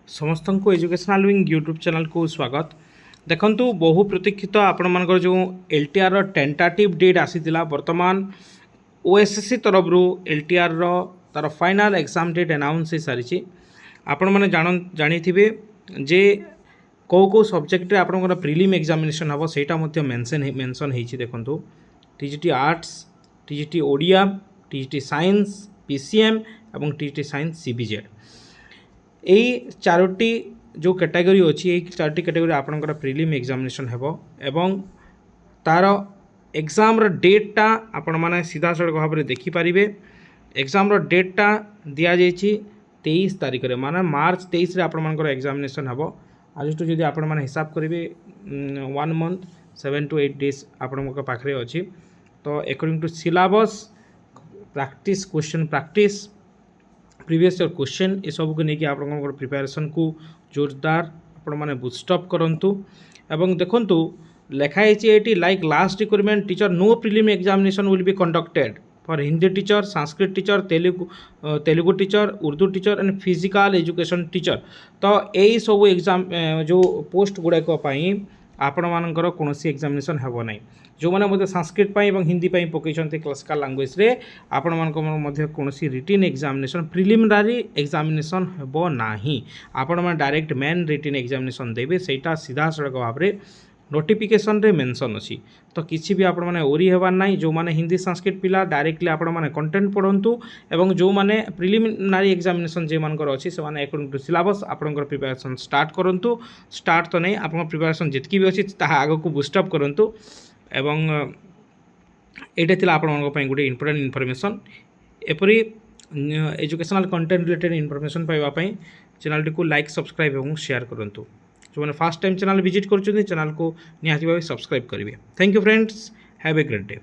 समस्त को educational wing YouTube channel को स्वागत। देखंतु बहु प्रतीक्षित आपण मानकर जो एलटीआर रो टेंटाटिव डेट आसीतिला वर्तमान ओएसएससी तरफ रो एलटीआर रो तार फाइनल एग्जाम डेट अनाउंस हो सारी। आपण माने जानी थिबे जे को सब्जेक्ट रे आपण प्रिलिम एग्जामिनेशन हम सेटा मध्य मेंशन हेछि। देखंतु TGT arts, TGT Odia, TGT science PCM एवं टीजीटी साइंस सीबीजेड यही चारोटी जो कैटेगरी अच्छी यही चारोटी कैटेगरी आपंकर प्रिलिम एग्जामिनेशन हेबो एवं तार एग्जाम रो डेटा आपण माने सीधा सड़क भाव में देखिपारे। एग्जाम रो डेटा दि जाइए 23 तारिख रे माने मार्च 23 रे आपण मानकर एग्जामिनेशन हेबो। आज तो जदि आपण माने हिसाब करेंगे 1 मंथ 7 to 8 डेज आपण पाखे अच्छी। तो according to syllabus practice question practice previous year question ये सब को लेकिन आप प्रिपेरेसन को जोरदार आपण मैंने बुस्टअप करूँ। एवं देखु लिखाई like last requirement teacher no prelim examination will be conducted for Hindi teacher, Sanskrit teacher, Telugu teacher, Urdu teacher and physical education teacher. तो यही सब एग्जाम जो पोस्ट गुड़ाक आपण मानकर कौन एग्जामिनेशन हेब ना। जो मैंने मतलब संस्कृत और हिंदी पकई क्लासिकल लैंग्वेज रे आपण मानक कौन रिटिन एग्जामिनेशन प्रिलिमिनारी एग्जामिनेशन हेब ना। आपण मैंने डायरेक्ट मेन रिटिन एग्जामिनेशन देवे सेटा सीधा सड़क भाव में नोटिफिकेशन रे मेंशन अच्छी। तो किसी भी आपण मैंने ओरी हेबार ना। जो मैंने हिंदी संस्कृत पिला डायरेक्टली आपण मैंने कंटेंट पढ़ंतु एवं जो मैंने प्रिलिमिनारी एग्जामिनेशन जे मानकर अच्छी से माने अकॉर्डिंग टू सिलेबस आपनकर प्रिपरेशन स्टार्ट करंतु। स्टार्ट तो नहीं आपन प्रिपरेशन जितकी भी अच्छी ताहा आगो को बूस्टअप करंतु। एवं एटा थिला आपण मानक पई गुटे इंपोर्टेंट इनफॉरमेशन। एपरी एजुकेशनल कंटेंट रिलेटेड इनफॉरमेशन पाइबा पई चैनल को लाइक सब्सक्राइब एवं शेयर करंतु। जो मैंने फर्स्ट टाइम चैनल विजिट कर चैनल को निहाती भाव सब्सक्राइब करेंगे। Thank you friends, have a great day.